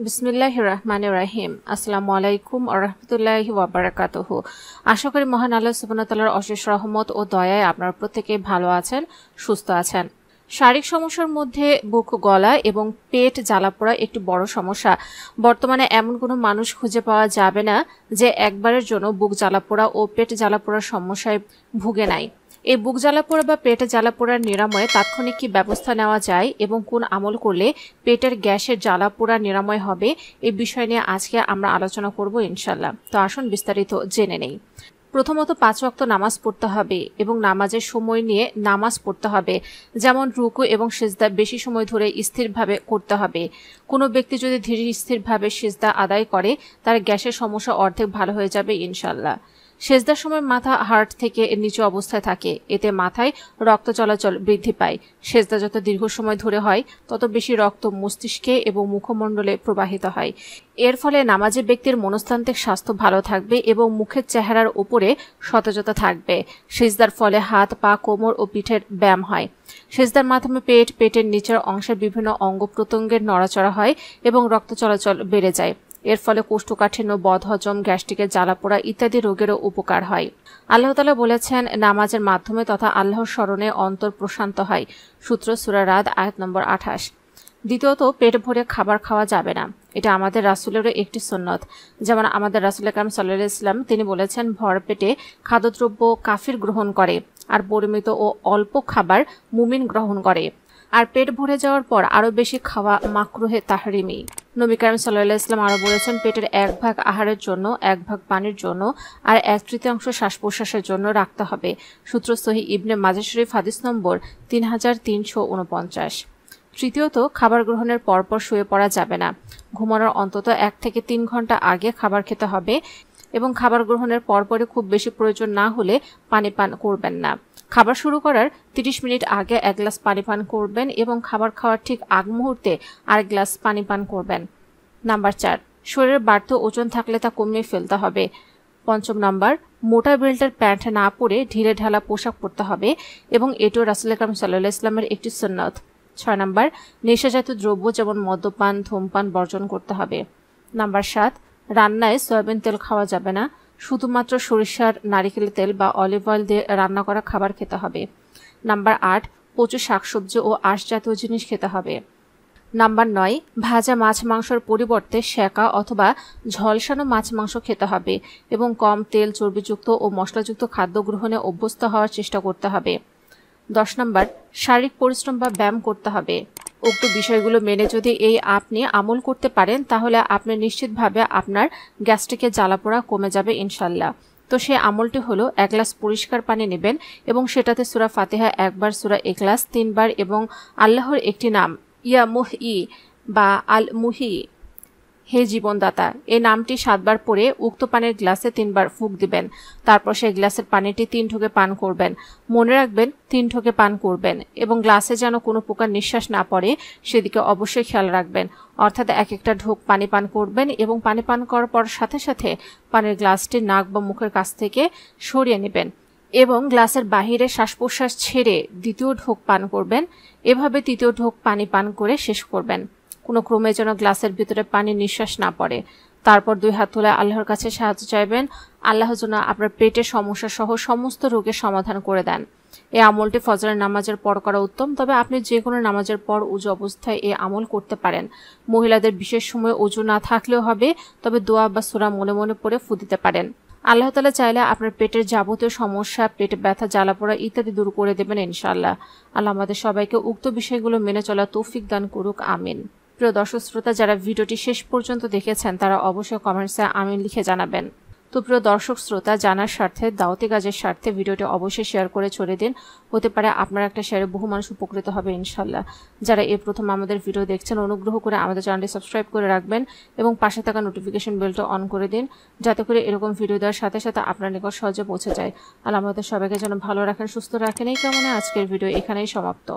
বিসমিল্লাহির রহমানির রহিম। আসসালামু আলাইকুম ওয়া রাহমাতুল্লাহি ওয়া বারাকাতুহু। আশা করি মহান আল্লাহ সুবহানাহু ওয়া তাআলার অশেষ রহমত ও দয়ায় আপনারা প্রত্যেকেই ভালো আছেন, সুস্থ আছেন। শারীরিক সমস্যার মধ্যে বুক, গলা এবং পেট জ্বালাপোড়া একটি বড় সমস্যা। বর্তমানে এমন কোনো মানুষ খুঁজে পাওয়া যাবে না যে একবারের জন্য বুক জ্বালাপোড়া ও পেট জ্বালাপোড়ার সমস্যায় ভুগে নাই। এই বুক জ্বালাপোড়া বা পেটে জ্বালাপোড়ার নিরাময়ে তাৎক্ষণিক কি ব্যবস্থা নেওয়া যায় এবং কোন আমল করলে পেটের গ্যাসের জ্বালাপোড়া নিরাময় হবে, এই বিষয় নিয়ে আজকে আমরা আলোচনা করব ইনশাল্লাহ। তো আসুন বিস্তারিত জেনে নেই। প্রথমত 5 ওয়াক্ত নামাজ পড়তে হবে এবং নামাজের সময় নিয়ে নামাজ পড়তে হবে। যেমন রুকু এবং সিজদা বেশি সময় ধরে স্থিরভাবে করতে হবে। কোনো ব্যক্তি যদি ধীরে স্থিরভাবে সিজদা আদায় করে তার গ্যাসের সমস্যা অর্ধেক ভালো হয়ে যাবে ইনশাল্লাহ। সেজদার সময় মাথা হার্ট থেকে নিচু অবস্থায় থাকে, এতে মাথায় রক্ত চলাচল বৃদ্ধি পায়। সেজদা যত দীর্ঘ সময় ধরে হয় তত বেশি রক্ত মস্তিষ্কে এবং মুখমণ্ডলে প্রবাহিত হয়। এর ফলে নামাজি ব্যক্তির মনস্তান্ত্রিক স্বাস্থ্য ভালো থাকবে এবং মুখের চেহারার উপরে সতেজতা থাকবে। সেজদার ফলে হাত, পা, কোমর ও পিঠের ব্যায়াম হয়। সেজদার মাধ্যমে পেটের নিচের অংশের বিভিন্ন অঙ্গ প্রত্যঙ্গের নড়াচড়া হয় এবং রক্ত চলাচল বেড়ে যায়। এর ফলে কোষ্ঠকাঠিন্য, বদহজম, গ্যাস্ট্রিকের জ্বালাপোড়া ইত্যাদি রোগেরও উপকার হয়। আল্লাহ তাআলা বলেছেন, নামাজের মাধ্যমে তথা আল্লাহর স্মরণে অন্তর প্রশান্ত হয়। সূত্র সূরা রাদ আয়াত নম্বর 28। দ্বিতীয়ত, পেট ভরে খাবার খাওয়া যাবে না। এটা আমাদের রাসূলেরও একটি সুন্নত। যেমন আমাদের রাসূল আকরাম সাল্লাল্লাহু আলাইহি ওয়াসাল্লাম তিনি বলেছেন, ভর পেটে খাদ্যদ্রব্য কাফির গ্রহণ করে আর পরিমিত ও অল্প খাবার মুমিন গ্রহণ করে। আর পেট ভরে যাওয়ার পর আরো বেশি খাওয়া মাকরুহে তাহরিমি। নবী কারীম সাল্লাল্লাহু আলাইহি ওয়াসাল্লাম আরো বলেছেন, পেটের 1 ভাগ আহারের জন্য, 1 ভাগ পানির জন্য আর 1/3 শ্বাস প্রশ্বাসের জন্য রাখতে হবে। সূত্র সহিহ ইবনে মাজাহ শরীফ হাদিস নম্বর 3349। তৃতীয়ত, খাবার গ্রহণের পরপর শুয়ে পড়া যাবে না। ঘুমানোর অন্তত 1 থেকে 3 ঘন্টা আগে খাবার খেতে হবে এবং খাবার গ্রহণের পরপরই খুব বেশি প্রয়োজন না হলে পানি পান করবেন না। খাবার শুরু করার 30 মিনিট আগে 1 গ্লাস পানি পান করবেন এবং খাবার খাওয়ার ঠিক আগ মুহূর্তে 1 গ্লাস পানি পান করবেন। নাম্বার 4, শরীরে বাড়তি ওজন থাকলে তা কমিয়ে ফেলতে হবে। 5 নাম্বার, মোটা বেল্টের প্যান্ট না পরে ঢিলে ঢালা পোশাক পরতে হবে এবং এটিও রাসূল আকরাম সাল্লাল্লাহু আলাইহি ওয়াসাল্লামের একটি সুন্নাত। 6 নাম্বার, নেশাজাতীয় দ্রব্য যেমন মদ্যপান, ধূমপান বর্জন করতে হবে। নাম্বার 7, রান্নায় সয়াবিন তেল খাওয়া যাবে না। শুধুমাত্র সরিষার, নারিকেলের তেল বা অলিভ অয়েল দিয়ে রান্না করা খাবার খেতে হবে। নাম্বার 8, প্রচুর শাকসবজি ও আঁশ জাতীয় জিনিস খেতে হবে। নাম্বার 9, ভাজা মাছ মাংসের পরিবর্তে সেকা অথবা ঝলসানো মাছ মাংস খেতে হবে এবং কম তেল, চর্বিযুক্ত ও মশলাযুক্ত খাদ্য গ্রহণে অভ্যস্ত হওয়ার চেষ্টা করতে হবে। 10 নাম্বার, শারীরিক পরিশ্রম বা ব্যায়াম করতে হবে। উক্ত বিষয়গুলো মেনে যদি আপনি আমল করতে পারেন তাহলে আপনি নিশ্চিতভাবে আপনার গ্যাস্ট্রিকের জ্বালাপোড়া কমে যাবে ইনশাল্লাহ। তো সেই আমলটি হলো 1 গ্লাস পরিষ্কার পানি নেবেন এবং সেটাতে সূরা ফাতিহা 1 বার, সূরা ইখলাস 3 বার এবং আল্লাহর একটি নাম ইয়া মুহয়ি বা আল মুহি, হে জীবনদাতা, এই নামটি 7 বার পরে উক্ত পানির গ্লাসে 3 বার ফুঁক দিবেন। তারপর সেই গ্লাসের পানিটি 3 ঢোকে পান করবেন। মনে রাখবেন 3 ঢোকে পান করবেন এবং গ্লাসে যেন কোনো প্রকার নিঃশ্বাস না পড়ে সেদিকে অবশ্যই খেয়াল রাখবেন। অর্থাৎ 1-1টা ঢোক পানি পান করবেন এবং পানি পান করার পর সাথে সাথে পানির গ্লাসটি নাক বা মুখের কাছ থেকে সরিয়ে নেবেন এবং গ্লাসের বাহিরে শ্বাস প্রশ্বাস ছেড়ে 2য় ঢোক পান করবেন। এভাবে 3য় ঢোক পানি পান করে শেষ করবেন। কোনো ক্রমে যেন গ্লাসের ভিতরে পানির নিঃশ্বাস না পড়ে। তারপর 2 হাত তুলে আল্লাহর কাছে সাহায্য চাইবেন। আল্লাহ যেন আপনার পেটের সমস্যা সহ সমস্ত রোগের সমাধান করে দেন। এই আমলটি ফজরের নামাজের পর করা উত্তম, তবে আপনি যে কোনো নামাজের পর ওযু অবস্থায় এই আমল করতে পারেন। মহিলাদের বিশেষ সময় ওযু না থাকলেও হবে, তবে দোয়া বা সূরা মনে মনে পড়ে ফু দিতে পারেন। আল্লাহ তাআলা চাইলে আপনার পেটের যাবতীয় সমস্যা, পেটে ব্যথা, জ্বালাপোড়া ইত্যাদি দূর করে দেবেন ইনশাআল্লাহ। আল্লাহ আমাদের সবাইকে উক্ত বিষয়গুলো মেনে চলার তৌফিক দান করুক, আমিন। প্রিয় দর্শক শ্রোতা, যারা ভিডিওটি শেষ পর্যন্ত দেখেছেন তারা অবশ্যই কমেন্টসে আমিন লিখে জানাবেন। তো প্রিয় দর্শক শ্রোতা, জানার স্বার্থে, দাওয়াতি কাজের স্বার্থে ভিডিওটি অবশ্যই শেয়ার করে ছড়িয়ে দিন। হতে পারে আপনার একটা শেয়ারে বহু মানুষ উপকৃত হবে ইনশাল্লাহ। যারা এই প্রথম আমাদের ভিডিও দেখছেন অনুগ্রহ করে আমাদের চ্যানেলটি সাবস্ক্রাইব করে রাখবেন এবং পাশে থাকা নোটিফিকেশন বেলটা অন করে দিন, যাতে করে এরকম ভিডিও দেওয়ার সাথে সাথে আপনার নিকট সহজে পৌঁছে যায়। আল্লাহ আমাদের সবাইকে যেন ভালো রাখেন, সুস্থ রাখেন, এই কামনায় আজকের ভিডিও এখানেই সমাপ্ত।